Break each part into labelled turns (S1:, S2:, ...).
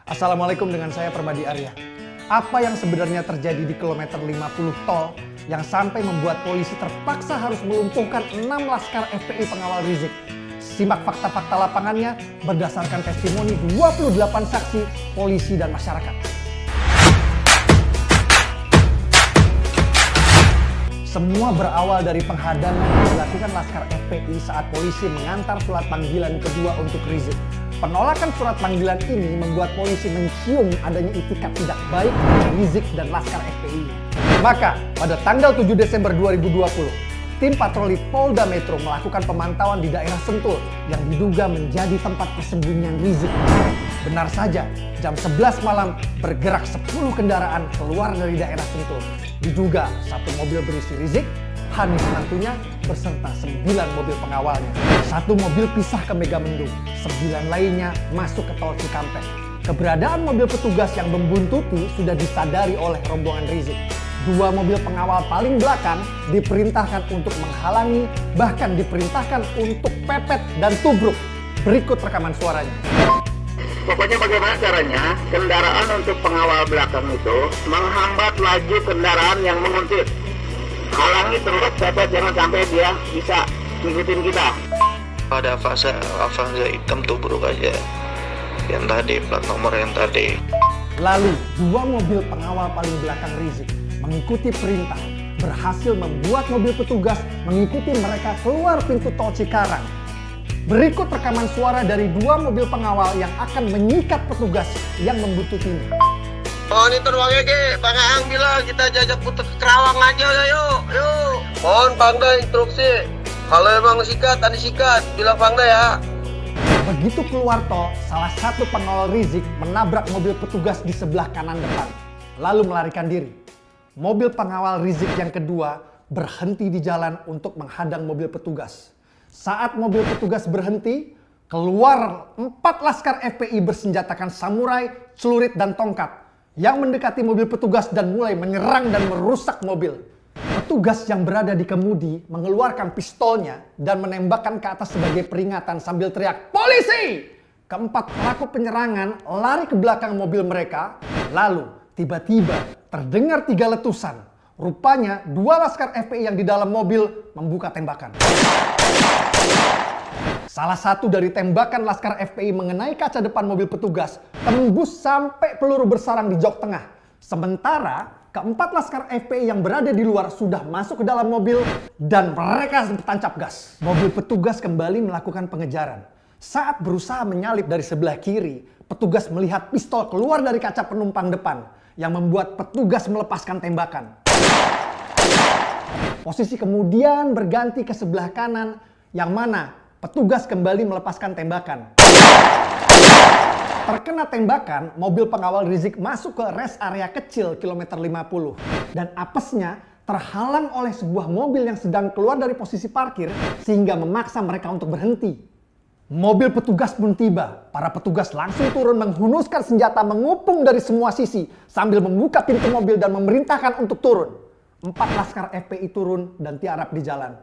S1: Assalamualaikum, dengan saya Permadi Arya. Apa yang sebenarnya terjadi di kilometer 50 tol yang sampai membuat polisi terpaksa harus melumpuhkan 6 laskar FPI pengawal Rizik? Simak fakta-fakta lapangannya berdasarkan testimoni 28 saksi, polisi, dan masyarakat. Semua berawal dari penghadangan yang dilakukan laskar FPI saat polisi mengantar surat panggilan kedua untuk Rizik. Penolakan surat panggilan ini membuat polisi mencium adanya itikat tidak baik dari Rizik dan laskar FPI. Maka, pada tanggal 7 Desember 2020, tim patroli Polda Metro melakukan pemantauan di daerah Sentul yang diduga menjadi tempat persembunyian Rizik. Benar saja, jam 11 malam bergerak 10 kendaraan keluar dari daerah Sentul. Diduga satu mobil berisi Rizik, Hanis nantunya beserta 9 mobil pengawalnya. Satu mobil pisah ke Megamendung, 9 lainnya masuk ke tol Cikampek. Keberadaan mobil petugas yang membuntuti sudah disadari oleh rombongan Rizik. 2 mobil pengawal paling belakang diperintahkan untuk menghalangi, bahkan diperintahkan untuk pepet dan tubruk. Berikut rekaman suaranya.
S2: Pokoknya bagaimana caranya kendaraan untuk pengawal belakang itu menghambat laju kendaraan yang menguntit. Halangi terus pepet, jangan sampai dia bisa ngikutin kita.
S3: Ada Avanza hitam tubruk aja. Yang tadi, plat nomor yang tadi.
S1: Lalu 2 mobil pengawal paling belakang Rizik mengikuti perintah, berhasil membuat mobil petugas mengikuti mereka keluar pintu tol Cikarang. Berikut rekaman suara dari 2 mobil pengawal yang akan menyikat petugas yang membuntutinya.
S4: Oh, ini teruangnya ke Bang Aang bilang kita jajak putar ke Kerawang aja, yuk. Mohon Pangda instruksi. Kalau emang sikat, tadi sikat, bilang Pangda ya.
S1: Begitu keluar tol, salah satu pengawal Rizik menabrak mobil petugas di sebelah kanan depan, lalu melarikan diri. Mobil pengawal Rizik yang kedua berhenti di jalan untuk menghadang mobil petugas. Saat mobil petugas berhenti, keluar 4 laskar FPI bersenjatakan samurai, celurit, dan tongkat yang mendekati mobil petugas dan mulai menyerang dan merusak mobil. Petugas yang berada di kemudi mengeluarkan pistolnya dan menembakkan ke atas sebagai peringatan sambil teriak, "Polisi!" Keempat pelaku penyerangan lari ke belakang mobil mereka, lalu tiba-tiba terdengar 3 letusan. Rupanya 2 laskar FPI yang di dalam mobil membuka tembakan. Salah satu dari tembakan laskar FPI mengenai kaca depan mobil petugas tembus sampai peluru bersarang di jok tengah. Sementara keempat laskar FPI yang berada di luar sudah masuk ke dalam mobil dan mereka tancap gas. Mobil petugas kembali melakukan pengejaran. Saat berusaha menyalip dari sebelah kiri, petugas melihat pistol keluar dari kaca penumpang depan yang membuat petugas melepaskan tembakan. Posisi kemudian berganti ke sebelah kanan yang mana petugas kembali melepaskan tembakan. Terkena tembakan, mobil pengawal Rizik masuk ke rest area kecil kilometer 50 dan apesnya terhalang oleh sebuah mobil yang sedang keluar dari posisi parkir sehingga memaksa mereka untuk berhenti. Mobil petugas pun tiba. Para petugas langsung turun menghunuskan senjata mengupung dari semua sisi sambil membuka pintu mobil dan memerintahkan untuk turun. 4 laskar FPI turun dan tiarap di jalan.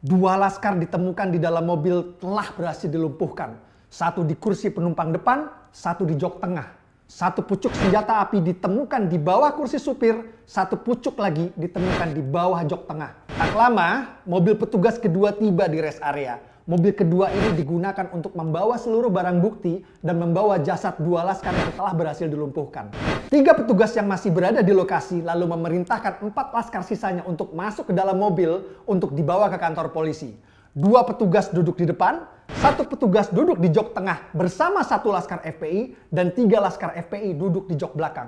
S1: 2 laskar ditemukan di dalam mobil telah berhasil dilumpuhkan. 1 di kursi penumpang depan, 1 di jok tengah. 1 pucuk senjata api ditemukan di bawah kursi supir, 1 pucuk lagi ditemukan di bawah jok tengah. Tak lama, mobil petugas kedua tiba di rest area. Mobil kedua ini digunakan untuk membawa seluruh barang bukti dan membawa jasad 2 laskar yang telah berhasil dilumpuhkan. 3 petugas yang masih berada di lokasi lalu memerintahkan 4 laskar sisanya untuk masuk ke dalam mobil untuk dibawa ke kantor polisi. 2 petugas duduk di depan, 1 petugas duduk di jok tengah bersama 1 laskar FPI dan 3 laskar FPI duduk di jok belakang.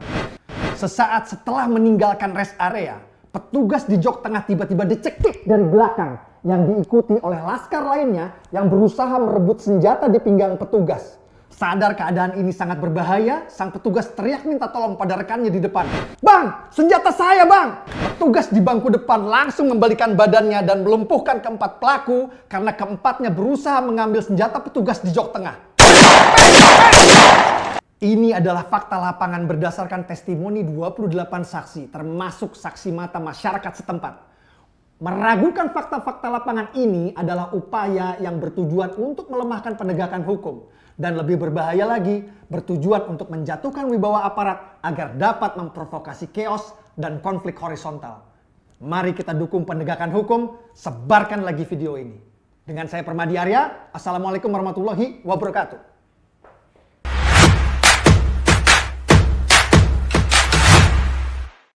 S1: Sesaat setelah meninggalkan rest area, petugas di jok tengah tiba-tiba dicekik dari belakang yang diikuti oleh laskar lainnya yang berusaha merebut senjata di pinggang petugas. Sadar keadaan ini sangat berbahaya, sang petugas teriak minta tolong pada rekannya di depan. "Bang, senjata saya bang!" Petugas di bangku depan langsung membalikan badannya dan melumpuhkan keempat pelaku karena keempatnya berusaha mengambil senjata petugas di jok tengah. Ini adalah fakta lapangan berdasarkan testimoni 28 saksi, termasuk saksi mata masyarakat setempat. Meragukan fakta-fakta lapangan ini adalah upaya yang bertujuan untuk melemahkan penegakan hukum. Dan lebih berbahaya lagi, bertujuan untuk menjatuhkan wibawa aparat agar dapat memprovokasi chaos dan konflik horizontal. Mari kita dukung penegakan hukum, sebarkan lagi video ini. Dengan saya Permadi Arya, Assalamualaikum warahmatullahi wabarakatuh.